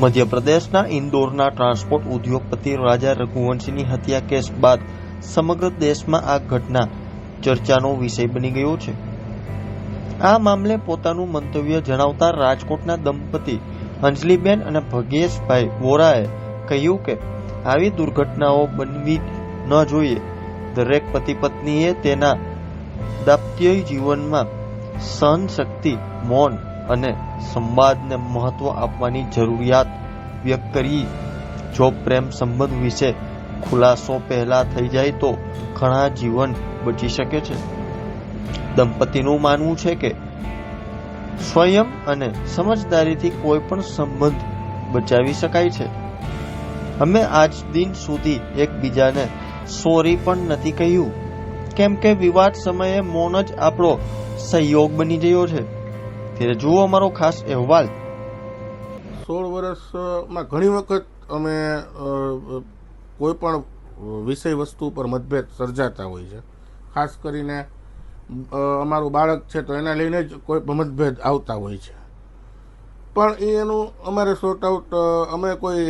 મધ્યપ્રદેશના ઇન્દોરના ટ્રાન્સપોર્ટ ઉદ્યોગપતિ રાજા રઘુવંશીની હત્યા કેસ બાદ સમગ્ર દેશમાં આ ઘટના ચર્ચાનો વિષય બની ગયો છે। આ મામલે પોતાનું મંતવ્ય જણાવતા રાજકોટના દંપતી અંજલિબેન અને ભગેશભાઈ વોરાએ કહ્યું કે આવી દુર્ઘટનાઓ બનવી ન જોઈએ। દરેક પતિ પત્નીએ તેના દાંપત્ય જીવનમાં સહનશક્તિ, મૌન અને સંવાદને મહત્વ આપવાની જરૂરિયાત વ્યક્ત કરી। જો પ્રેમ સંબંધ વિશે ખુલાસો પહેલા થઈ જાય તો ઘણા જીવન બચી શકે છે। દંપતીનું માનવું છે કે સ્વયં અને સમજદારીથી કોઈ પણ સંબંધ બચાવી શકાય છે। અમે આજ દિન સુધી એકબીજાને સોરી પણ નથી કહ્યું, કેમ કે વિવાદ સમયે મૌન જ આપણો સહયોગ બની ગયો છે। ત્યારે જુઓ અમારો ખાસ અહેવાલ। 16 વર્ષમાં ઘણી વખત અમે કોઈ પણ વિષય વસ્તુ પર મતભેદ સર્જાતા હોય છે। ખાસ કરીને અમારું બાળક છે તો એના લઈને જ કોઈ મતભેદ આવતા હોય છે, પણ એનું અમારે સોર્ટ આઉટ અમે કોઈ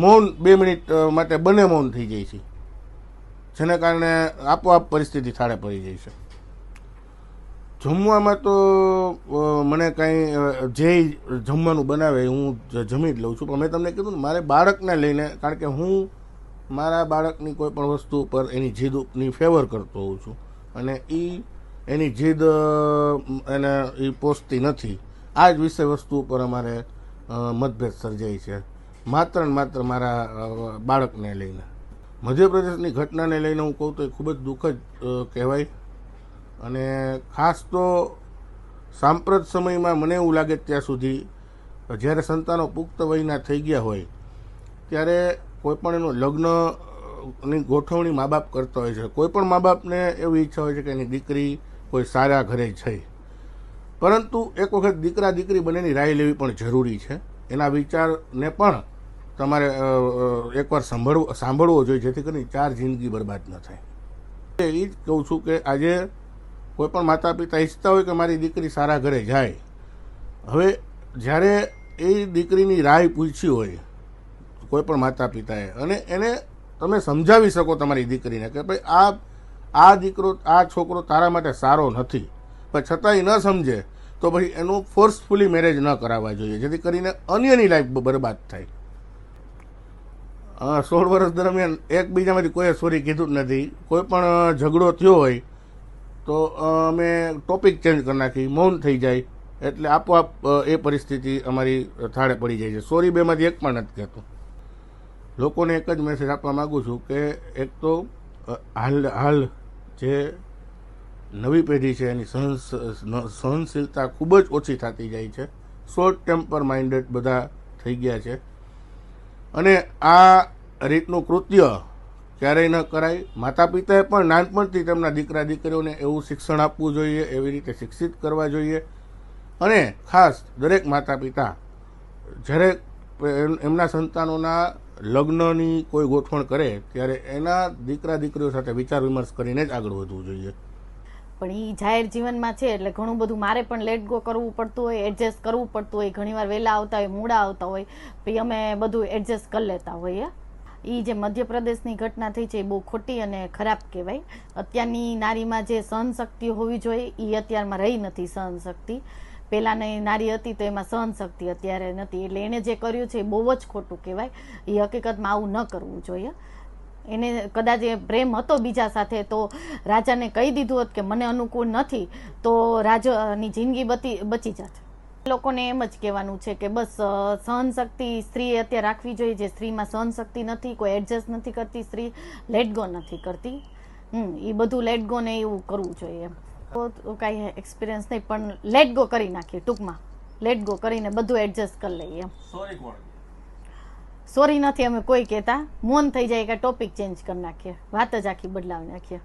મૌન 2 મિનિટ માટે બંને મૌન થઈ જાય છે, જેને કારણે આપોઆપ પરિસ્થિતિ થાળે પડી જાય છે। જમવામાં તો મને કાંઈ જે જમવાનું બનાવે હું જમી જ લઉં છું, પણ મેં તમને કીધું ને મારે બાળકને લઈને, કારણ કે હું મારા બાળકની કોઈ પણ વસ્તુ ઉપર એની જીદની ફેવર કરતો હોઉં છું અને એની જીદ એને એ પોષતી નથી। આ જ વિષય વસ્તુ ઉપર અમારે મતભેદ સર્જાય છે, માત્ર ને માત્ર મારા બાળકને લઈને। મધ્યપ્રદેશની ઘટનાને લઈને હું કહું તો એ ખૂબ જ દુઃખદ કહેવાય અને ખાસ તો સાંપ્રત સમયમાં મને એવું લાગે ત્યાં સુધી જ્યારે સંતાનો પુખ્ત વયના થઈ ગયા હોય ત્યારે કોઈ પણ એનું લગ્નની ગોઠવણી મા બાપ કરતા હોય છે। કોઈ પણ મા બાપને એવી ઈચ્છા હોય છે કે એની દીકરી કોઈ સારા ઘરે જાય, પરંતુ એક વખત દીકરા દીકરી બંનેની રાય લેવી પણ જરૂરી છે। એના વિચારને પણ તમારે એકવાર સાંભળવો જોઈએ, જેથી કરીને 4 જિંદગી બરબાદ ન થાય। એ જ કહું છું કે આજે કોઈ પણ માતા પિતા ઈચ્છતા હોય કે મારી દીકરી સારા ઘરે જાય, હવે જ્યારે એ દીકરીની રાય પૂછી હોય કોઈ પણ માતા પિતાએ અને એને તમે સમજાવી શકો તમારી દીકરીને કે ભાઈ આ છોકરો તારા માટે સારો નથી, પણ છતાંય ન સમજે તો પછી એનું ફોર્સફુલી મેરેજ ન કરાવવા જોઈએ, જેથી કરીને અન્યની લાઈફ બરબાદ થાય। 16 વર્ષ દરમિયાન એકબીજામાંથી કોઈએ સોરી કીધું જ નથી। કોઈ પણ ઝઘડો થયો હોય તો અમે ટોપિક ચેન્જ કરી નાખી, મૌન થઈ જાય એટલે આપોઆપ એ પરિસ્થિતિ અમારી થાળે પડી જાય છે। સોરી બેમાંથી એક પણ નથી કહેતો। લોકોને એક જ મેસેજ આપવા માગું છું કે એક તો હાલ જે નવી પેઢી છે એની સહનશીલતા ખૂબ જ ઓછી થતી જાય છે, શોર્ટ ટેમ્પર માઇન્ડેડ બધા થઈ ગયા છે અને આ રીતનું કૃત્ય ક્યારેય ન કરાય। માતા પિતાએ પણ નાનપણથી તેમના દીકરા દીકરીઓને એવું શિક્ષણ આપવું જોઈએ, એવી રીતે શિક્ષિત કરવા જોઈએ અને ખાસ દરેક માતા પિતા જ્યારે એમના સંતાનોના લગ્નની કોઈ ગોઠવણ કરે ત્યારે એના દીકરા દીકરીઓ સાથે વિચાર વિમર્શ કરીને જ આગળ વધવું જોઈએ। પણ એ જાહેર જીવનમાં છે એટલે ઘણું બધું મારે પણ લેટ ગો કરવું પડતું હોય, એડજસ્ટ કરવું પડતું હોય। ઘણીવાર વહેલા આવતા હોય, મોડા આવતા હોય, પછી અમે બધું એડજસ્ટ કરી લેતા હોઈએ। એ જે મધ્યપ્રદેશની ઘટના થઈ છે એ બહુ ખોટી અને ખરાબ કહેવાય। અત્યારની નારીમાં જે સહનશક્તિ હોવી જોઈએ એ અત્યારમાં રહી નથી સહનશક્તિ। પહેલાંની નારી હતી તો એમાં સહનશક્તિ અત્યારે નથી, એટલે એણે જે કર્યું છે એ બહુ જ ખોટું કહેવાય। એ હકીકતમાં આવું ન કરવું જોઈએ। એને કદાચ એ પ્રેમ હતો બીજા સાથે તો રાજાને કહી દીધું હોત કે મને અનુકૂળ નથી તો રાજાની જિંદગી બચી જાત। લોકોને એમ જ કહેવાનું છે કે બસ સહનશક્તિ સ્ત્રીએ અત્યારે રાખવી જોઈએ। જે સ્ત્રીમાં સહનશક્તિ નથી, કોઈ એડજસ્ટ નથી કરતી, સ્ત્રી લેટ ગો નથી કરતી, એ બધું લેટ ગો ને એવું કરવું જોઈએ। એમ તો કાંઈ એક્સપિરિયન્સ નહીં, પણ લેટ ગો કરી નાખીએ, ટૂંકમાં લેટ ગો કરીને બધું એડજસ્ટ કરી લઈએ। એમ સોરી નથી અમે કોઈ કહેતા, મૌન થઈ જાય કે ટોપિક ચેન્જ કરી નાખીએ, વાત જ આખી બદલાવી નાખીએ।